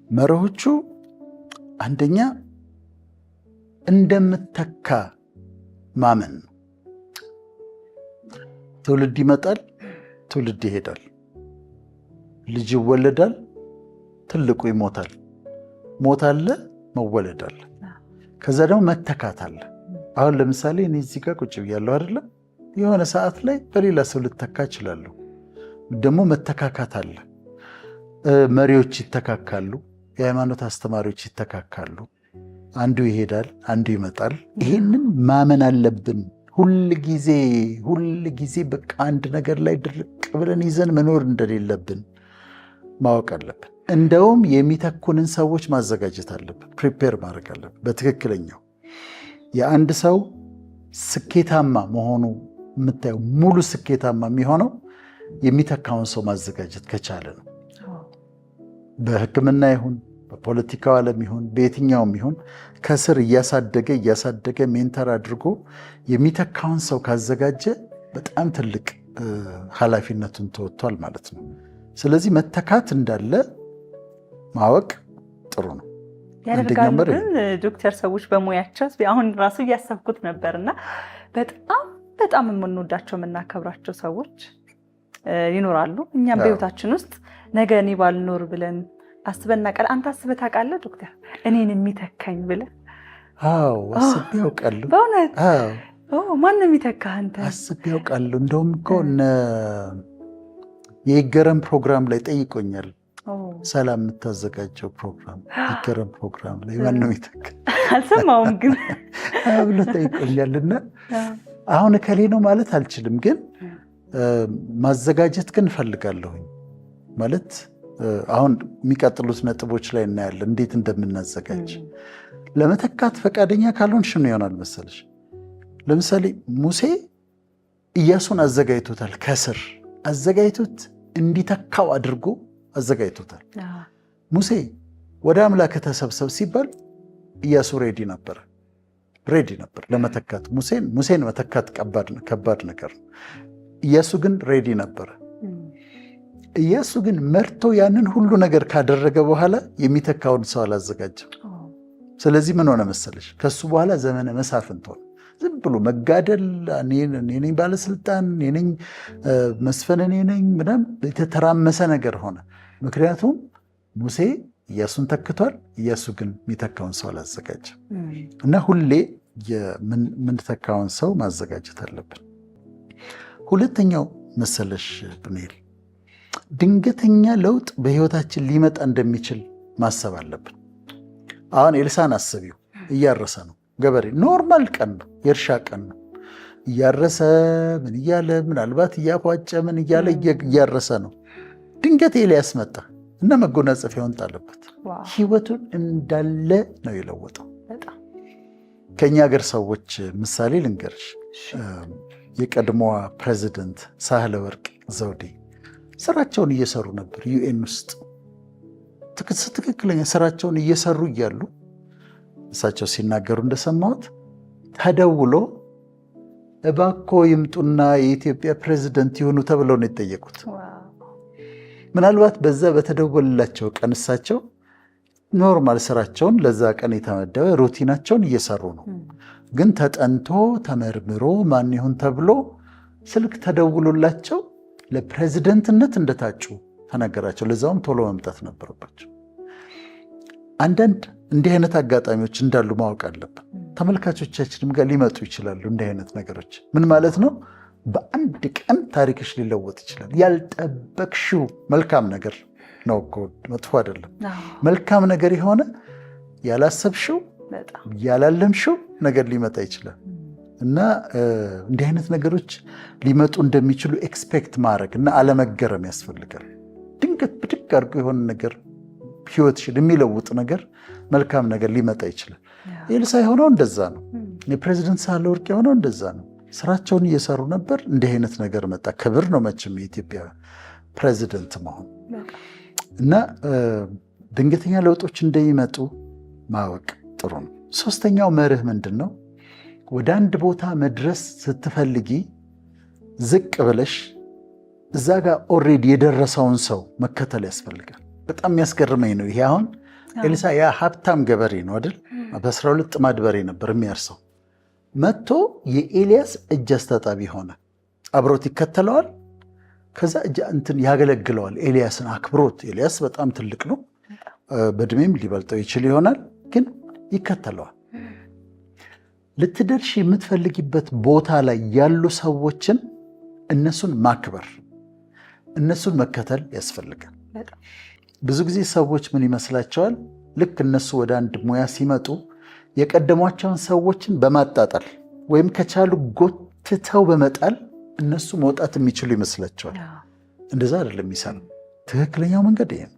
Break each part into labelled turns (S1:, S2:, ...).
S1: መርሆቹ አንደኛ እንደምተካ ማመን ነው። ትውልድ ይመጣል፣ ትውልድ ይሄዳል። ልጅ ይወለዳል፣ ትልቁ ይሞታል። ሞት አለ፣ መወለድ አለ። ከዛ ደግሞ መተካት አለ። አሁን ለምሳሌ እኔ እዚህ ጋር ቁጭ ብያለሁ አይደለም? የሆነ ሰዓት ላይ በሌላ ሰው ልተካ እችላለሁ። ደግሞ መተካካት አለ። መሪዎች ይተካካሉ፣ የሃይማኖት አስተማሪዎች ይተካካሉ። አንዱ ይሄዳል፣ አንዱ ይመጣል። ይሄንን ማመን አለብን። ሁል ጊዜ በቃ አንድ ነገር ላይ ድርቅ ብለን ይዘን መኖር እንደሌለብን ማወቅ አለብን። እንደውም የሚተኩንን ሰዎች ማዘጋጀት አለብን፣ ፕሪፔር ማድረግ አለብን። በትክክለኛው የአንድ ሰው ስኬታማ መሆኑ የምታየው ሙሉ ስኬታማ የሚሆነው የሚተካውን ሰው ማዘጋጀት ከቻለ ነው። በሕክምና ይሁን በፖለቲካው ዓለም ይሁን በየትኛውም ይሁን ከስር እያሳደገ ሜንተር አድርጎ የሚተካውን ሰው ካዘጋጀ በጣም ትልቅ ኃላፊነቱን ተወጥቷል ማለት ነው። ስለዚህ መተካት እንዳለ ማወቅ ጥሩ ነው።
S2: ያደርጋሉ ግን ዶክተር ሰዎች በሙያቸው አሁን ራሱ እያሰብኩት ነበርና በጣም የምንወዳቸው የምናከብራቸው ሰዎች ይኖራሉ። እኛም በህይወታችን ውስጥ ነገ እኔ ባልኖር ብለን አስበን እናውቃለን። አንተ አስበህ ታውቃለህ ዶክተር እኔን የሚተካኝ ብለህ?
S1: አዎ አስቤ ያውቃለሁ።
S2: በእውነት? ማን የሚተካህ አንተ?
S1: አስቤ ያውቃለሁ። እንደውም እኮ የይገረም ፕሮግራም ላይ ጠይቆኛል። ሰላም የምታዘጋጀው ፕሮግራም ይገረም ፕሮግራም ላይ ማን ነው የሚተካ?
S2: አልሰማሁም ግን
S1: ብሎ ጠይቆኛልና አሁን እከሌ ነው ማለት አልችልም፣ ግን ማዘጋጀት ግን እፈልጋለሁኝ ማለት አሁን የሚቀጥሉት ነጥቦች ላይ እናያለን እንዴት እንደምናዘጋጅ። ለመተካት ፈቃደኛ ካልሆንሽ ምን ይሆናል መሰለሽ? ለምሳሌ ሙሴ ኢያሱን አዘጋጅቶታል። ከስር አዘጋጅቶት እንዲተካው አድርጎ አዘጋጅቶታል። ሙሴ ወደ አምላክ ተሰብሰብ ሲባል ኢያሱ ሬዲ ነበር ለመተካት። ሙሴን መተካት ከባድ ነገር ነው። ኢያሱ ግን ሬዲ ነበረ። ኢያሱ ግን መርቶ ያንን ሁሉ ነገር ካደረገ በኋላ የሚተካውን ሰው አላዘጋጀም። ስለዚህ ምን ሆነ መሰለሽ? ከሱ በኋላ ዘመነ መሳፍንት ሆነ። ዝም ብሎ መጋደል፣ እኔ ነኝ ባለስልጣን፣ እኔ ነኝ መስፈን፣ እኔ ነኝ ምናምን የተተራመሰ ነገር ሆነ። ምክንያቱም ሙሴ ኢያሱን ተክቷል። ኢያሱ ግን የሚተካውን ሰው አላዘጋጀም። እና ሁሌ የምንተካውን ሰው ማዘጋጀት አለብን። ሁለተኛው መሰለሽ ብንል ድንገተኛ ለውጥ በህይወታችን ሊመጣ እንደሚችል ማሰብ አለብን። አሁን ኤልሳን አስቢው፣ እያረሰ ነው፣ ገበሬ፣ ኖርማል ቀን ነው፣ የእርሻ ቀን ነው። እያረሰ ምን እያለ ምናልባት እያፏጨ ምን እያለ እያረሰ ነው። ድንገት ኤልያስ መጣ እና መጎናጸፊያውን ጣለበት። ህይወቱን እንዳለ ነው የለወጠው። ከእኛ ሀገር ሰዎች ምሳሌ ልንገርሽ። የቀድሞዋ ፕሬዚደንት ሳህለወርቅ ዘውዴ ስራቸውን እየሰሩ ነበር ዩኤን ውስጥ። ትክክለኛ ስራቸውን እየሰሩ እያሉ እሳቸው ሲናገሩ እንደሰማሁት ተደውሎ እባክዎ ይምጡና የኢትዮጵያ ፕሬዚደንት ይሆኑ ተብለው ነው የጠየቁት። ምናልባት በዛ በተደወለላቸው ቀን እሳቸው ኖርማል ስራቸውን ለዛ ቀን የተመደበ ሩቲናቸውን እየሰሩ ነው። ግን ተጠንቶ ተመርምሮ ማን ይሁን ተብሎ ስልክ ተደውሎላቸው ለፕሬዚደንትነት እንደታጩ ተነገራቸው። ለዛውም ቶሎ መምጣት ነበረባቸው። አንዳንድ እንዲህ አይነት አጋጣሚዎች እንዳሉ ማወቅ አለብን። ተመልካቾቻችንም ጋር ሊመጡ ይችላሉ እንዲህ አይነት ነገሮች። ምን ማለት ነው? በአንድ ቀን ታሪክሽ ሊለወጥ ይችላል። ያልጠበቅሽው መልካም ነገር ነው እኮ መጥፎ አይደለም። መልካም ነገር የሆነ ያላሰብሽው ያላለምሽው ነገር ሊመጣ ይችላል። እና እንዲህ አይነት ነገሮች ሊመጡ እንደሚችሉ ኤክስፔክት ማድረግ እና አለመገረም ያስፈልጋል። ድንገት ብድግ አድርጎ የሆነ ነገር ህይወትሽን የሚለውጥ ነገር መልካም ነገር ሊመጣ ይችላል። ኤልሳ የሆነው እንደዛ ነው። የፕሬዚደንት ሳህለወርቅ የሆነው እንደዛ ነው። ስራቸውን እየሰሩ ነበር፣ እንዲህ አይነት ነገር መጣ። ክብር ነው መቼም የኢትዮጵያ ፕሬዚደንት መሆን። እና ድንገተኛ ለውጦች እንደሚመጡ ማወቅ ጥሩ ነው። ሶስተኛው መርህ ምንድን ነው? ወደ አንድ ቦታ መድረስ ስትፈልጊ ዝቅ ብለሽ እዛ ጋር ኦልሬዲ የደረሰውን ሰው መከተል ያስፈልጋል። በጣም የሚያስገርመኝ ነው ይሄ። አሁን ኤልሳ ያ ሀብታም ገበሬ ነው አይደል? በ12 ጥማድ በሬ ነበር የሚያርሰው። መጥቶ የኤልያስ እጅ አስታጣቢ ሆነ። አብሮት ይከተለዋል። ከዛ እንትን ያገለግለዋል። ኤልያስን አክብሮት። ኤልያስ በጣም ትልቅ ነው፣ በእድሜም ሊበልጠው ይችል ይሆናል፣ ግን ይከተለዋል። ልትደርሽ የምትፈልጊበት ቦታ ላይ ያሉ ሰዎችን እነሱን ማክበር፣ እነሱን መከተል ያስፈልጋል። ብዙ ጊዜ ሰዎች ምን ይመስላቸዋል? ልክ እነሱ ወደ አንድ ሙያ ሲመጡ የቀደሟቸውን ሰዎችን በማጣጣል ወይም ከቻሉ ጎትተው በመጣል እነሱ መውጣት የሚችሉ ይመስላቸዋል። እንደዛ አይደለም የሚሰራው። ትክክለኛው መንገድ ይሄ ነው።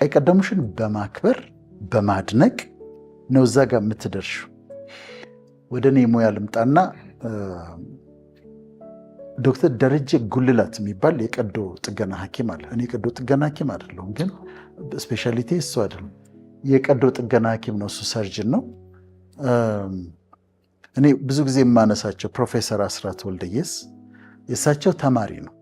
S1: የቀደሙሽን በማክበር በማድነቅ ነው እዛ ጋር የምትደርሹ። ወደ እኔ ሙያ ልምጣና ዶክተር ደረጀ ጉልላት የሚባል የቀዶ ጥገና ሐኪም አለ። እኔ የቀዶ ጥገና ሐኪም አይደለሁም፣ ግን ስፔሻሊቲ እሱ አይደለም። የቀዶ ጥገና ሐኪም ነው፣ እሱ ሰርጅን ነው። እኔ ብዙ ጊዜ የማነሳቸው ፕሮፌሰር አስራት ወልደየስ የእሳቸው ተማሪ ነው።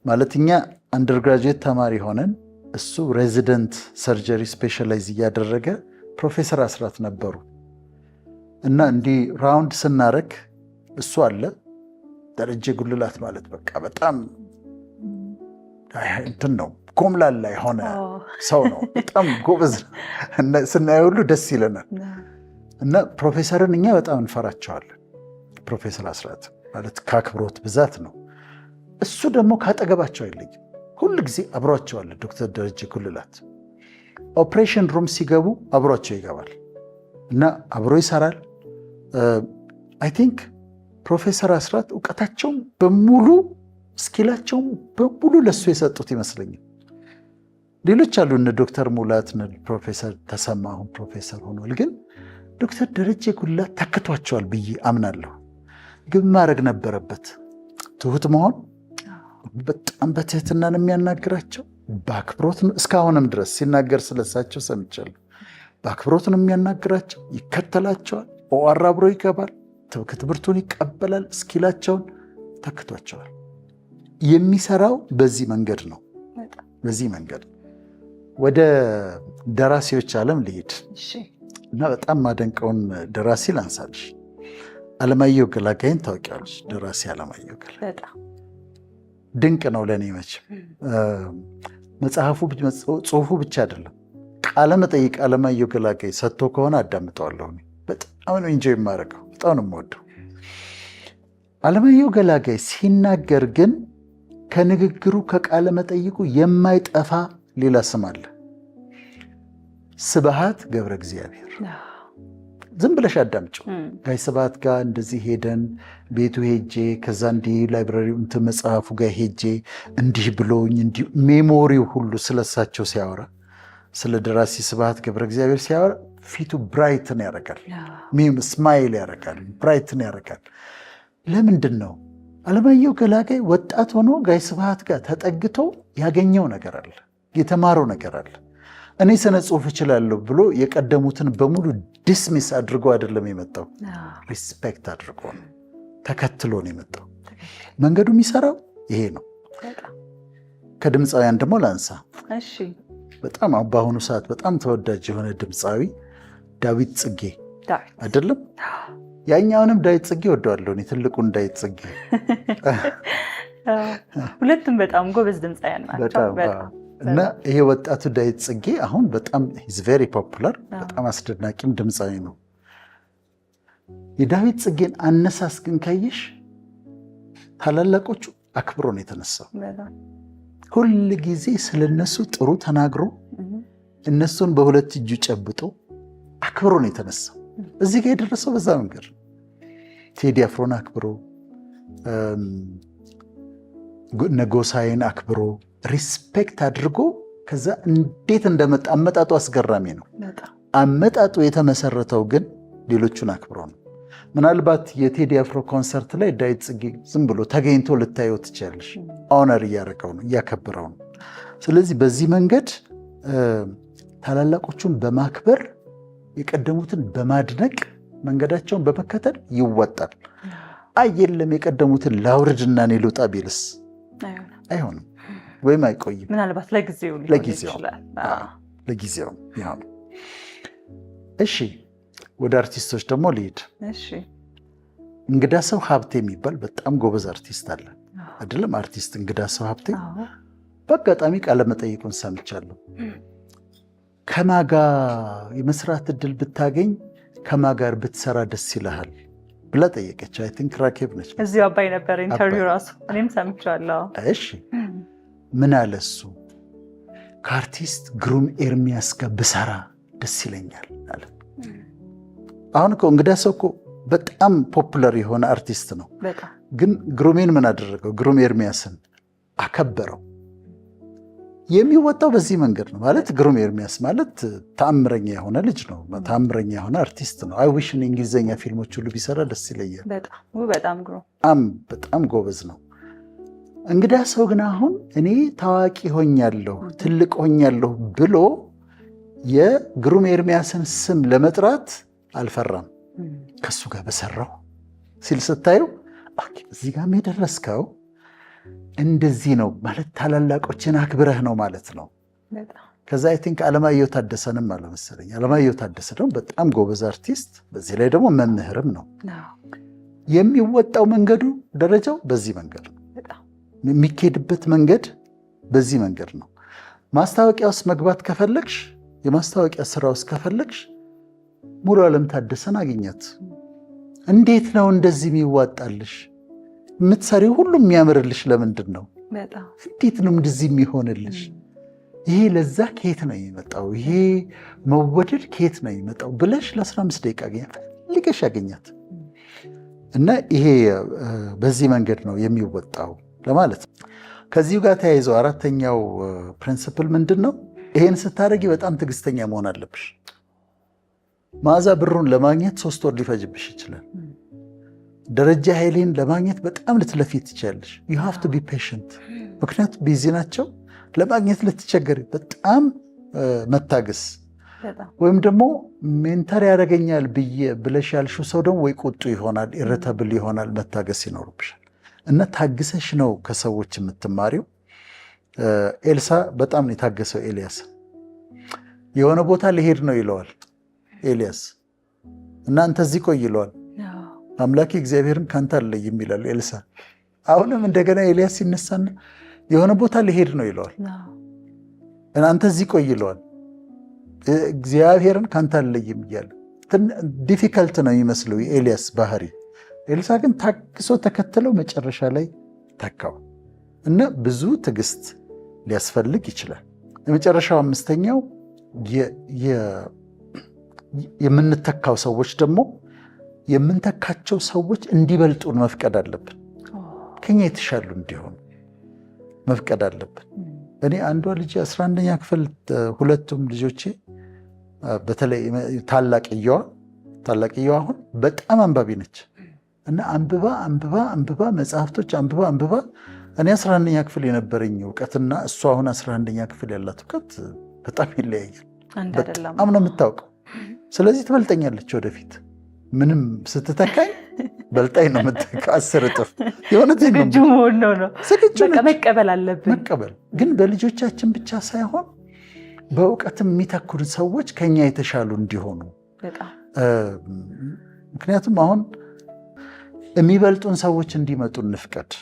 S1: ማለት እኛ አንደርግራጁዌት ተማሪ ሆነን እሱ ሬዚደንት ሰርጀሪ ስፔሻላይዝ እያደረገ ፕሮፌሰር አስራት ነበሩ እና እንዲህ ራውንድ ስናረግ እሱ አለ። ደረጀ ጉልላት ማለት በቃ በጣም እንትን ነው፣ ጎምላላ የሆነ ሰው ነው። በጣም ጎበዝ ነው። ስናየው ሁሉ ደስ ይለናል። እና ፕሮፌሰርን እኛ በጣም እንፈራቸዋለን። ፕሮፌሰር አስራት ማለት ከአክብሮት ብዛት ነው። እሱ ደግሞ ካጠገባቸው አይለይም። ሁል ጊዜ አብሯቸዋለ። ዶክተር ደረጀ ጉልላት ኦፕሬሽን ሩም ሲገቡ አብሯቸው ይገባል እና አብሮ ይሰራል። አይ ቲንክ ፕሮፌሰር አስራት እውቀታቸውን በሙሉ ስኪላቸውን በሙሉ ለሱ የሰጡት ይመስለኛል። ሌሎች አሉ እነ ዶክተር ሙላት፣ ፕሮፌሰር ተሰማ አሁን ፕሮፌሰር ሆኗል። ግን ዶክተር ደረጀ ጉልላት ተክቷቸዋል ብዬ አምናለሁ። ግን ማድረግ ነበረበት ትሁት መሆን። በጣም በትህትና ነው የሚያናግራቸው፣ በአክብሮት ነው። እስካሁንም ድረስ ሲናገር ስለሳቸው ሰምቻለሁ። በአክብሮት ነው የሚያናግራቸው፣ ይከተላቸዋል፣ ኦአር አብሮ ይገባል፣ ትምህርቱን ይቀበላል፣ ስኪላቸውን ተክቷቸዋል። የሚሰራው በዚህ መንገድ ነው። በዚህ መንገድ ወደ ደራሲዎች ዓለም ልሂድ እና በጣም ማደንቀውን ደራሲ ላንሳልሽ። አለማየሁ ገላጋይን ታውቂያለሽ? ደራሲ አለማየሁ ገላጋይ ድንቅ ነው ለእኔ መቼም። መጽሐፉ ጽሁፉ ብቻ አይደለም፣ ቃለ መጠይቅ አለማየሁ ገላጋይ ሰጥቶ ከሆነ አዳምጠዋለሁ። በጣም ነው ኢንጆይ የማደርገው፣ በጣም ነው የምወደው። አለማየሁ ገላጋይ ሲናገር ግን ከንግግሩ ከቃለ መጠይቁ የማይጠፋ ሌላ ስም አለ። ስብሐት ገብረ እግዚአብሔር። ዝም ብለሽ አዳምጪው። ጋይ ስብሐት ጋር እንደዚህ ሄደን ቤቱ ሄጄ ከዛ እንዲህ ላይብራሪ እንትን መጽሐፉ ጋር ሄጄ እንዲህ ብሎኝ እንዲህ ሜሞሪው ሁሉ ስለሳቸው ሲያወራ፣ ስለ ደራሲ ስብሐት ገብረ እግዚአብሔር ሲያወራ ፊቱ ብራይትን ያደርጋል፣ ስማይል ያደርጋል፣ ብራይትን ያደርጋል። ለምንድን ነው? አለማየሁ ገላጋይ ወጣት ሆኖ ጋይ ስብሐት ጋር ተጠግቶ ያገኘው ነገር አለ፣ የተማረው ነገር አለ። እኔ ስነ ጽሁፍ እችላለሁ ብሎ የቀደሙትን በሙሉ ዲስሚስ አድርጎ አይደለም የመጣው፣ ሪስፔክት አድርጎ ነው፣ ተከትሎ ነው የመጣው። መንገዱ የሚሰራው ይሄ ነው። ከድምፃውያን ደግሞ ላንሳ። በጣም በአሁኑ ሰዓት በጣም ተወዳጅ የሆነ ድምፃዊ ዳዊት ጽጌ አይደለም? ያኛውንም ዳዊት ጽጌ ወደዋለሁ እኔ፣ ትልቁን ዳዊት ጽጌ።
S2: ሁለቱም በጣም ጎበዝ ድምፃውያን ናቸው።
S1: እና ይሄ ወጣቱ ዳዊት ጽጌ አሁን በጣም ኢዝ ቬሪ ፖፑላር፣ በጣም አስደናቂም ድምፃዊ ነው። የዳዊት ጽጌን አነሳስ ግን ካየሽ ታላላቆቹ አክብሮ ነው የተነሳው። ሁል ጊዜ ስለነሱ ጥሩ ተናግሮ እነሱን በሁለት እጁ ጨብጦ አክብሮ ነው የተነሳው። እዚህ ጋር የደረሰው በዛ መንገድ ቴዲ አፍሮን አክብሮ፣ ነጎሳይን አክብሮ ሪስፔክት አድርጎ ከዛ እንዴት እንደመጣ አመጣጡ አስገራሚ ነው። አመጣጡ የተመሰረተው ግን ሌሎቹን አክብሮ ነው። ምናልባት የቴዲ አፍሮ ኮንሰርት ላይ ዳዊት ጽጌ ዝም ብሎ ተገኝቶ ልታየው ትችላለሽ። ኦነር እያደረገው ነው፣ እያከበረው ነው። ስለዚህ በዚህ መንገድ ታላላቆቹን በማክበር የቀደሙትን በማድነቅ መንገዳቸውን በመከተል ይወጣል። አይ የለም የቀደሙትን ላውርድና እኔ ልውጣ ቢልስ አይሆንም፣ ወይም አይቆይም።
S2: ምናልባት ለጊዜው
S1: ለጊዜው ለጊዜው ያው። እሺ ወደ አርቲስቶች ደግሞ ልሂድ።
S2: እሺ
S1: እንግዳ ሰው ሀብቴ የሚባል በጣም ጎበዝ አርቲስት አለ አይደለም? አርቲስት እንግዳ ሰው ሀብቴ በአጋጣሚ ቃለ መጠይቁን ሰምቻለሁ። ከማጋ የመስራት እድል ብታገኝ ከማጋር ብትሰራ ደስ ይልሃል ብላ ጠየቀች። አይ ቲንክ ራኬብ ነች።
S2: እዚሁ አባይ ነበር ኢንተርቪው ራሱ እኔም ሰምቻለሁ።
S1: እሺ ምን አለ እሱ? ከአርቲስት ግሩም ኤርሚያስ ጋር ብሰራ ደስ ይለኛል አለ። አሁን እኮ እንግዳ ሰው እኮ በጣም ፖፑላር የሆነ አርቲስት ነው። ግን ግሩሜን ምን አደረገው? ግሩም ኤርሚያስን አከበረው። የሚወጣው በዚህ መንገድ ነው ማለት ግሩም ኤርሚያስ ማለት ተአምረኛ የሆነ ልጅ ነው። ተአምረኛ የሆነ አርቲስት ነው። አይ ዊሽ እንግሊዝኛ ፊልሞች ሁሉ ቢሰራ ደስ ይለኛል። በጣም ጎበዝ ነው። እንግዳ ሰው ግን አሁን እኔ ታዋቂ ሆኛለሁ ትልቅ ሆኛለሁ ብሎ የግሩም ኤርሚያስን ስም ለመጥራት አልፈራም። ከሱ ጋር በሰራው ሲል ስታዩ እዚህ ጋር የደረስከው እንደዚህ ነው ማለት ታላላቆችን አክብረህ ነው ማለት ነው። ከዛ አይ ቲንክ አለማየሁ ታደሰንም አለ መሰለኝ። አለማየሁ ታደሰ ደግሞ በጣም ጎበዝ አርቲስት፣ በዚህ ላይ ደግሞ መምህርም ነው። የሚወጣው መንገዱ ደረጃው በዚህ መንገድ ነው። የሚኬድበት መንገድ በዚህ መንገድ ነው። ማስታወቂያ ውስጥ መግባት ከፈለግሽ፣ የማስታወቂያ ስራ ውስጥ ከፈለግሽ ሙሉ ዓለም ታደሰን አግኛት። እንዴት ነው እንደዚህ የሚዋጣልሽ? የምትሰሪው ሁሉ የሚያምርልሽ ለምንድን ነው? እንዴት ነው እንደዚህ የሚሆንልሽ? ይሄ ለዛ ከየት ነው የሚመጣው? ይሄ መወደድ ከየት ነው የሚመጣው ብለሽ ለ15 ደቂቃ አገኛት ፈልገሽ ያገኛት እና ይሄ በዚህ መንገድ ነው የሚወጣው ለማለት ነው። ከዚሁ ጋር ተያይዘው አራተኛው ፕሪንሲፕል ምንድን ነው? ይሄን ስታደርጊ በጣም ትዕግስተኛ መሆን አለብሽ። መዓዛ ብሩን ለማግኘት 3 ወር ሊፈጅብሽ ይችላል። ደረጃ ኃይሌን ለማግኘት በጣም ልትለፊ ትችላለሽ። you have to be patient ምክንያቱም ቢዚ ናቸው። ለማግኘት ልትቸገሪ በጣም መታገስ። ወይም ደግሞ ሜንተር ያደርገኛል ብለሽ ያልሽው ሰው ደግሞ ወይ ቁጡ ይሆናል፣ ኢሪተብል ይሆናል። መታገስ ይኖርብሻል እና ታግሰሽ ነው ከሰዎች የምትማሪው። ኤልሳ በጣም ነው የታገሰው ኤልያስ። የሆነ ቦታ ሊሄድ ነው ይለዋል ኤልያስ እናንተ እዚህ ቆይ ይለዋል። አምላኬ እግዚአብሔርን ካንተ አልለይም ይላል ኤልሳ። አሁንም እንደገና ኤልያስ ሲነሳና የሆነ ቦታ ሊሄድ ነው ይለዋል። እናንተ እዚህ ቆይ ይለዋል። እግዚአብሔርን ካንተ አልለይም እያለ ዲፊከልት ነው የሚመስለው የኤልያስ ባህሪ። ኤልሳ ግን ታግሶ ተከተለው መጨረሻ ላይ ተካው እና ብዙ ትዕግስት ሊያስፈልግ ይችላል። የመጨረሻው አምስተኛው የምንተካው ሰዎች ደግሞ የምንተካቸው ሰዎች እንዲበልጡን መፍቀድ አለብን። ከኛ የተሻሉ እንዲሆኑ መፍቀድ አለብን። እኔ አንዷ ልጅ 11ኛ ክፍል ሁለቱም ልጆቼ በተለይ ታላቅየዋ አሁን በጣም አንባቢ ነች እና አንብባ መጽሐፍቶች አንብባ እኔ 11ኛ ክፍል የነበረኝ እውቀትና እሷ አሁን 11ኛ ክፍል ያላት እውቀት በጣም ይለያያል። በጣም ነው የምታውቀው። ስለዚህ ትበልጠኛለች ወደፊት ምንም ስትተካኝ በልጣኝ ነው የምትተካው 10 እጥፍ። የሆነቴን ነው መቀበል አለብን። መቀበል ግን በልጆቻችን ብቻ ሳይሆን በእውቀትም የሚተኩን ሰዎች ከኛ የተሻሉ እንዲሆኑ። ምክንያቱም አሁን የሚበልጡን ሰዎች እንዲመጡ እንፍቀድ።